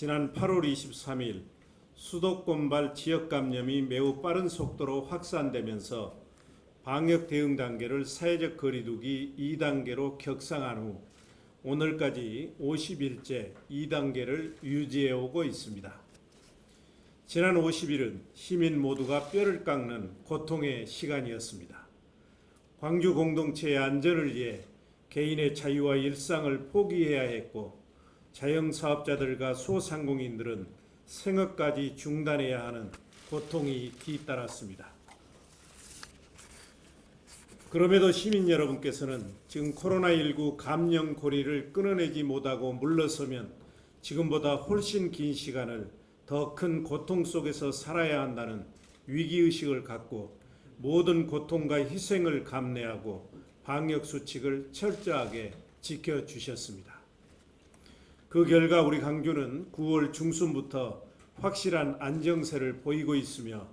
지난 8월 23일 수도권발 지역 감염이 매우 빠른 속도로 확산되면서 방역 대응 단계를 사회적 거리두기 2단계로 격상한 후 오늘까지 50일째 2단계를 유지해 오고 있습니다. 지난 50일은 시민 모두가 뼈를 깎는 고통의 시간이었습니다. 광주 공동체의 안전을 위해 개인의 자유와 일상을 포기해야 했고 자영사업자들과 소상공인들은 생업까지 중단해야 하는 고통이 뒤따랐습니다. 그럼에도 시민 여러분께서는 지금 코로나19 감염 고리를 끊어내지 못하고 물러서면 지금보다 훨씬 긴 시간을 더 큰 고통 속에서 살아야 한다는 위기의식을 갖고 모든 고통과 희생을 감내하고 방역수칙을 철저하게 지켜주셨습니다. 그 결과 우리 광주는 9월 중순부터 확실한 안정세를 보이고 있으며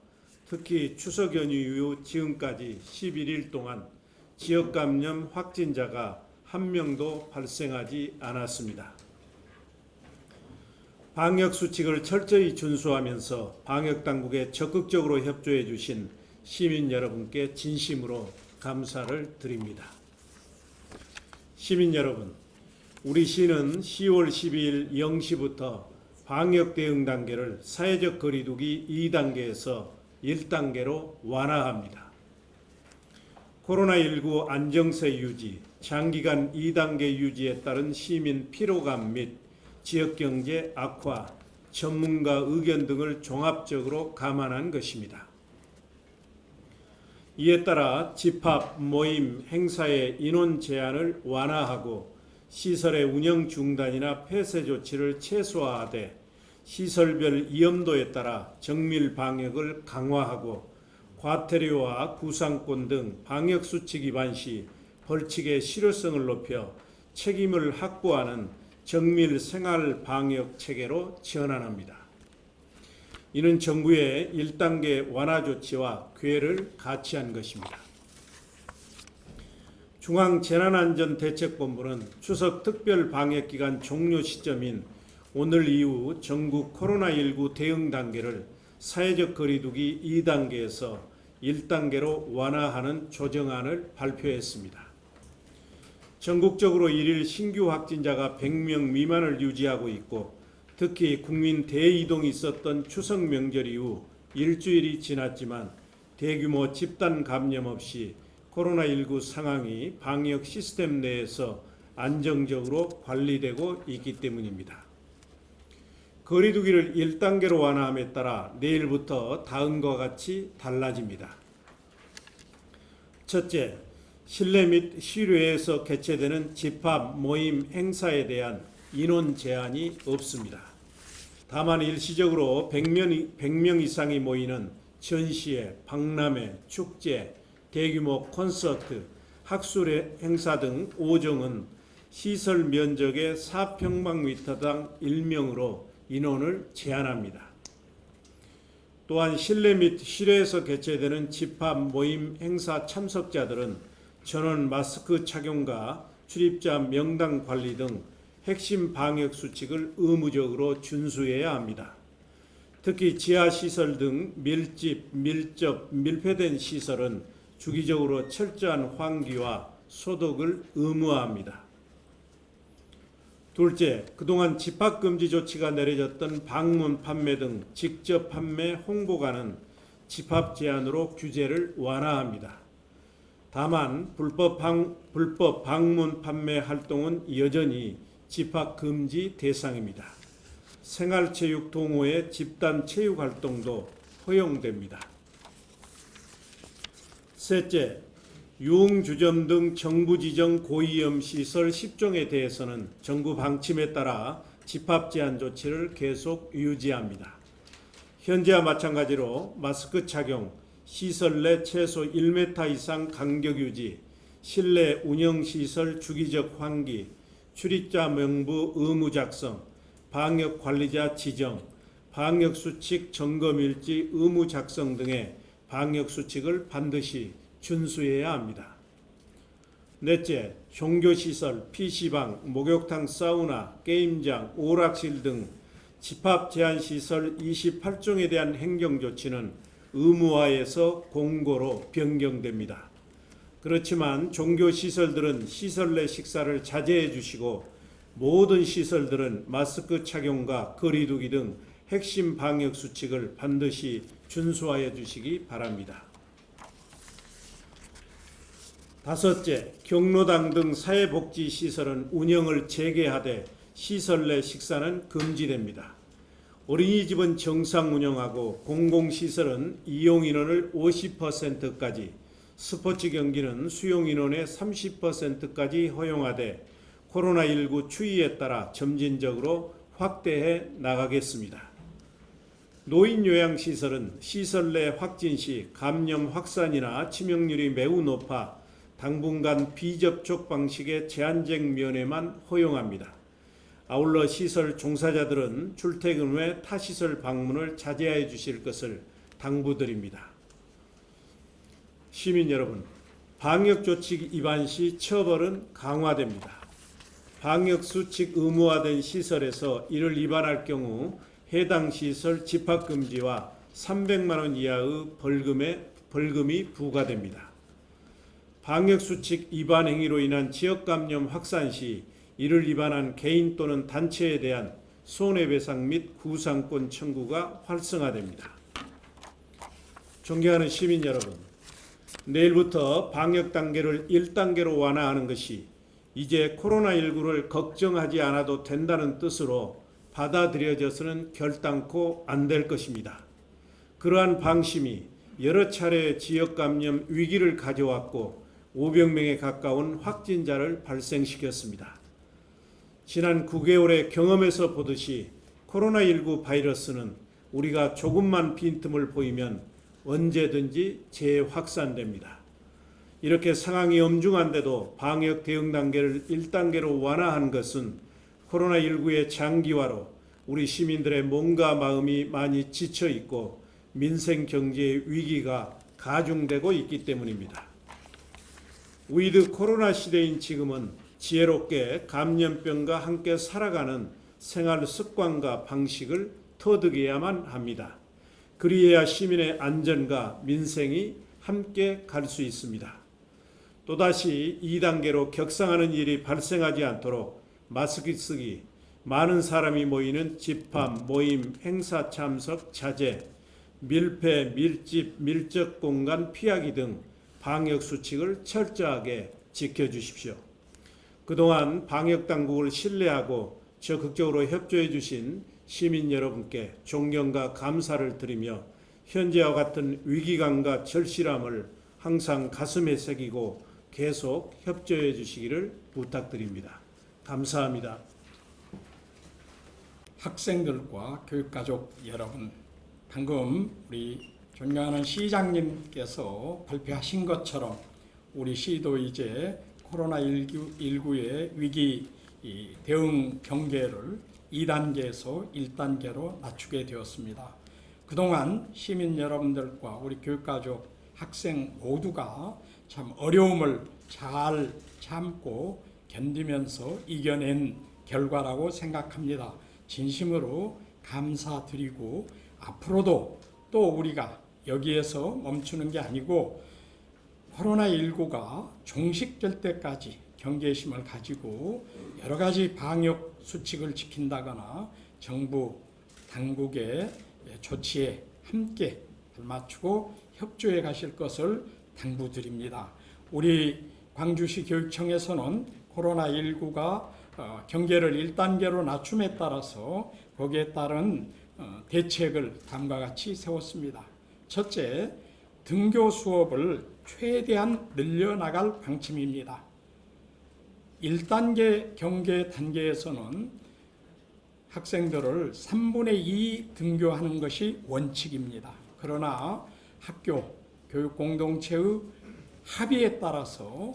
특히 추석 연휴 이후 지금까지 11일 동안 지역 감염 확진자가 한 명도 발생하지 않았습니다. 방역수칙을 철저히 준수하면서 방역당국에 적극적으로 협조해 주신 시민 여러분께 진심으로 감사를 드립니다. 시민 여러분, 우리 시는 10월 12일 0시부터 방역 대응 단계를 사회적 거리두기 2단계에서 1단계로 완화합니다. 코로나19 안정세 유지, 장기간 2단계 유지에 따른 시민 피로감 및 지역경제 악화, 전문가 의견 등을 종합적으로 감안한 것입니다. 이에 따라 집합, 모임, 행사의 인원 제한을 완화하고 시설의 운영 중단이나 폐쇄 조치를 최소화하되 시설별 위험도에 따라 정밀 방역을 강화하고 과태료와 구상권 등 방역수칙 위반 시 벌칙의 실효성을 높여 책임을 확보하는 정밀 생활 방역 체계로 전환합니다. 이는 정부의 1단계 완화 조치와 궤를 같이 한 것입니다. 중앙재난안전대책본부는 추석 특별 방역기간 종료 시점인 오늘 이후 전국 코로나19 대응 단계를 사회적 거리두기 2단계에서 1단계로 완화하는 조정안을 발표했습니다. 전국적으로 일일 신규 확진자가 100명 미만을 유지하고 있고 특히 국민 대이동이 있었던 추석 명절 이후 일주일이 지났지만 대규모 집단 감염 없이 코로나19 상황이 방역 시스템 내에서 안정적으로 관리되고 있기 때문입니다. 거리두기를 1단계로 완화함에 따라 내일부터 다음과 같이 달라집니다. 첫째, 실내 및 실외에서 개최되는 집합, 모임, 행사에 대한 인원 제한이 없습니다. 다만 일시적으로 100명 이상이 모이는 전시회, 박람회, 축제, 대규모 콘서트, 학술 행사 등 5종은 시설 면적의 4평방미터당 1명으로 인원을 제한합니다. 또한 실내 및 실외에서 개최되는 집합, 모임, 행사 참석자들은 전원 마스크 착용과 출입자 명단 관리 등 핵심 방역 수칙을 의무적으로 준수해야 합니다. 특히 지하시설 등 밀접, 밀폐된 시설은 주기적으로 철저한 환기와 소독을 의무화합니다. 둘째, 그동안 집합금지 조치가 내려졌던 방문 판매 등 직접 판매 홍보가는 집합 제한으로 규제를 완화합니다. 다만 불법 방문 판매 활동은 여전히 집합금지 대상입니다. 생활체육 동호회 집단 체육 활동도 허용됩니다. 셋째, 유흥주점 등 정부 지정 고위험 시설 10종에 대해서는 정부 방침에 따라 집합 제한 조치를 계속 유지합니다. 현재와 마찬가지로 마스크 착용, 시설 내 최소 1m 이상 간격 유지, 실내 운영시설 주기적 환기, 출입자 명부 의무 작성, 방역관리자 지정, 방역수칙 점검일지 의무 작성 등의 방역수칙을 반드시 준수해야 합니다. 넷째, 종교시설, PC방, 목욕탕, 사우나, 게임장, 오락실 등 집합 제한 시설 28종에 대한 행정조치는 의무화에서 공고로 변경됩니다. 그렇지만 종교시설들은 시설 내 식사를 자제해 주시고 모든 시설들은 마스크 착용과 거리 두기 등 핵심 방역 수칙을 반드시 준수하여 주시기 바랍니다. 다섯째, 경로당 등 사회복지시설은 운영을 재개하되 시설 내 식사는 금지됩니다. 어린이집은 정상 운영하고 공공시설은 이용 인원을 50%까지, 스포츠 경기는 수용 인원의 30%까지 허용하되 코로나19 추이에 따라 점진적으로 확대해 나가겠습니다. 노인요양시설은 시설 내 확진 시 감염 확산이나 치명률이 매우 높아 당분간 비접촉 방식의 제한적 면회만 허용합니다. 아울러 시설 종사자들은 출퇴근 후에 타시설 방문을 자제해 주실 것을 당부드립니다. 시민 여러분, 방역조치 위반 시 처벌은 강화됩니다. 방역수칙 의무화된 시설에서 이를 위반할 경우 해당 시설 집합금지와 300만 원 이하의 벌금이 부과됩니다. 방역수칙 위반 행위로 인한 지역감염 확산 시 이를 위반한 개인 또는 단체에 대한 손해배상 및 구상권 청구가 활성화됩니다. 존경하는 시민 여러분, 내일부터 방역 단계를 1단계로 완화하는 것이 이제 코로나19를 걱정하지 않아도 된다는 뜻으로 받아들여져서는 결단코 안 될 것입니다. 그러한 방심이 여러 차례 지역 감염 위기를 가져왔고 500명에 가까운 확진자를 발생시켰습니다. 지난 9개월의 경험에서 보듯이 코로나19 바이러스는 우리가 조금만 빈틈을 보이면 언제든지 재확산됩니다. 이렇게 상황이 엄중한데도 방역 대응 단계를 1단계로 완화한 것은 코로나19의 장기화로 우리 시민들의 몸과 마음이 많이 지쳐 있고 민생 경제의 위기가 가중되고 있기 때문입니다. 위드 코로나 시대인 지금은 지혜롭게 감염병과 함께 살아가는 생활 습관과 방식을 터득해야만 합니다. 그리해야 시민의 안전과 민생이 함께 갈 수 있습니다. 또다시 2단계로 격상하는 일이 발생하지 않도록 마스크 쓰기, 많은 사람이 모이는 집합, 모임, 행사 참석 자제, 밀폐, 밀집, 밀접 공간 피하기 등 방역 수칙을 철저하게 지켜주십시오. 그동안 방역 당국을 신뢰하고 적극적으로 협조해 주신 시민 여러분께 존경과 감사를 드리며 현재와 같은 위기감과 절실함을 항상 가슴에 새기고 계속 협조해 주시기를 부탁드립니다. 감사합니다. 학생들과 교육가족 여러분, 방금 우리 존경하는 시장님께서 발표하신 것처럼 우리 시도 이제 코로나19의 위기 대응 경계를 2단계에서 1단계로 낮추게 되었습니다. 그동안 시민 여러분들과 우리 교육가족, 학생 모두가 참 어려움을 잘 참고 견디면서 이겨낸 결과라고 생각합니다. 진심으로 감사드리고 앞으로도 또 우리가 여기에서 멈추는 게 아니고 코로나19가 종식될 때까지 경계심을 가지고 여러 가지 방역 수칙을 지킨다거나 정부 당국의 조치에 함께 맞추고 협조해 가실 것을 당부드립니다. 우리 광주시 교육청에서는 코로나19가 경계를 1단계로 낮춤에 따라서 거기에 따른 대책을 다음과 같이 세웠습니다. 첫째, 등교 수업을 최대한 늘려나갈 방침입니다. 1단계 경계 단계에서는 학생들을 3분의 2 등교하는 것이 원칙입니다. 그러나 학교, 교육 공동체의 합의에 따라서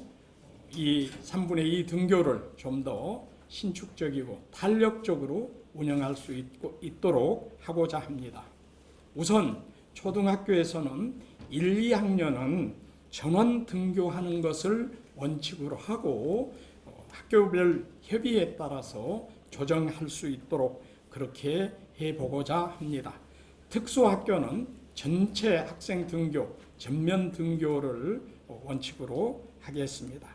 이 3분의 2 등교를 좀 더 신축적이고 탄력적으로 운영할 수 있도록 하고자 합니다. 우선 초등학교에서는 1, 2학년은 전원 등교하는 것을 원칙으로 하고 학교별 협의에 따라서 조정할 수 있도록 그렇게 해보고자 합니다. 특수학교는 전체 학생 등교, 전면 등교를 원칙으로 하겠습니다.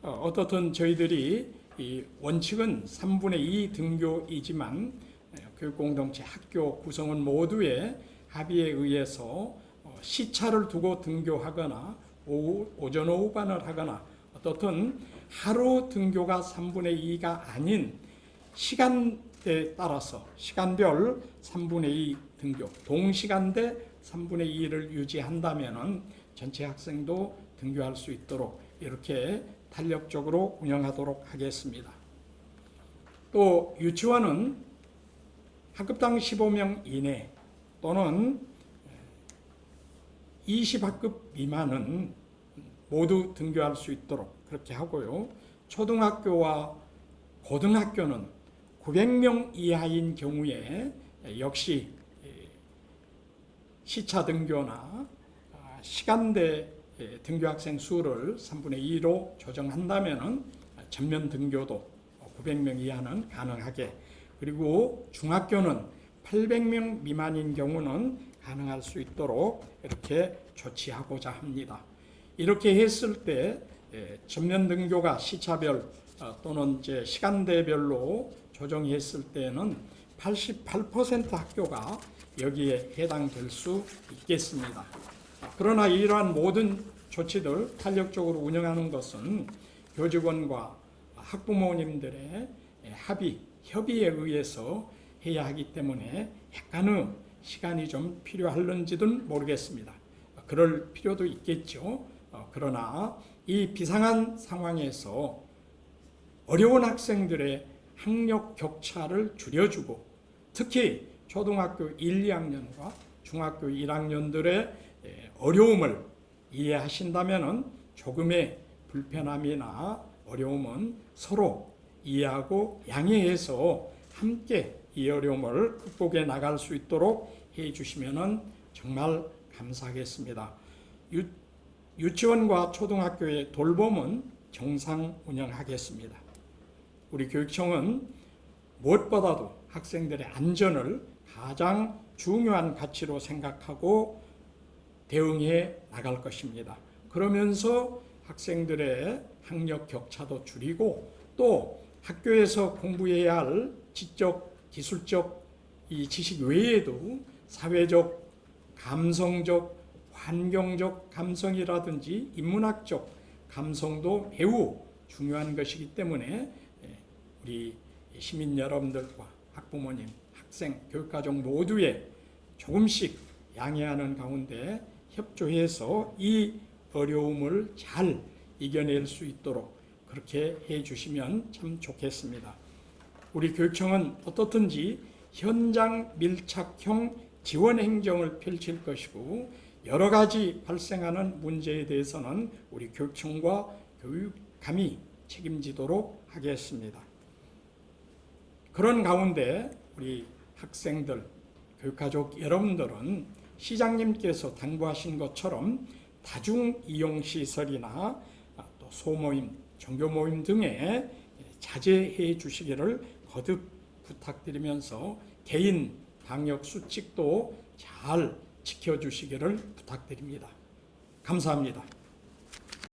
어떻든 저희들이 이 원칙은 3분의 2 등교이지만 교육공동체 학교 구성원 모두의 합의에 의해서 시차를 두고 등교하거나 오전 오후반을 하거나 어떻든 하루 등교가 3분의 2가 아닌 시간대에 따라서 시간별 3분의 2 등교, 동시간대 3분의 2를 유지한다면 전체 학생도 등교할 수 있도록 이렇게 탄력적으로 운영하도록 하겠습니다. 또 유치원은 학급당 15명 이내 또는 20학급 미만은 모두 등교할 수 있도록 그렇게 하고요. 초등학교와 고등학교는 900명 이하인 경우에 역시 시차 등교나 시간대 등교 학생 수를 3분의 2로 조정한다면 전면 등교도 900명 이하는 가능하게, 그리고 중학교는 800명 미만인 경우는 가능할 수 있도록 이렇게 조치하고자 합니다. 이렇게 했을 때 전면 등교가 시차별 또는 이제 시간대별로 조정했을 때는 88% 학교가 여기에 해당될 수 있겠습니다. 그러나 이러한 모든 조치들 탄력적으로 운영하는 것은 교직원과 학부모님들의 합의, 협의에 의해서 해야 하기 때문에 약간의 시간이 좀 필요할런지는 모르겠습니다. 그럴 필요도 있겠죠. 그러나 이 비상한 상황에서 어려운 학생들의 학력 격차를 줄여주고 특히 초등학교 1, 2학년과 중학교 1학년들의 어려움을 이해하신다면 조금의 불편함이나 어려움은 서로 이해하고 양해해서 함께 이 어려움을 극복해 나갈 수 있도록 해 주시면 정말 감사하겠습니다. 유치원과 초등학교의 돌봄은 정상 운영하겠습니다. 우리 교육청은 무엇보다도 학생들의 안전을 가장 중요한 가치로 생각하고 대응해 나갈 것입니다. 그러면서 학생들의 학력 격차도 줄이고 또 학교에서 공부해야 할 지적, 기술적 이 지식 외에도 사회적, 감성적, 환경적 감성이라든지 인문학적 감성도 매우 중요한 것이기 때문에 우리 시민 여러분들과 학부모님, 학생, 교육가족 모두의 조금씩 양해하는 가운데 협조해서 이 어려움을 잘 이겨낼 수 있도록 그렇게 해 주시면 참 좋겠습니다. 우리 교육청은 어떻든지 현장 밀착형 지원 행정을 펼칠 것이고 여러 가지 발생하는 문제에 대해서는 우리 교육청과 교육감이 책임지도록 하겠습니다. 그런 가운데 우리 학생들, 교육가족 여러분들은 시장님께서 당부하신 것처럼 다중이용시설이나 또 소모임, 종교모임 등에 자제해 주시기를 거듭 부탁드리면서 개인 방역수칙도 잘 지켜주시기를 부탁드립니다. 감사합니다.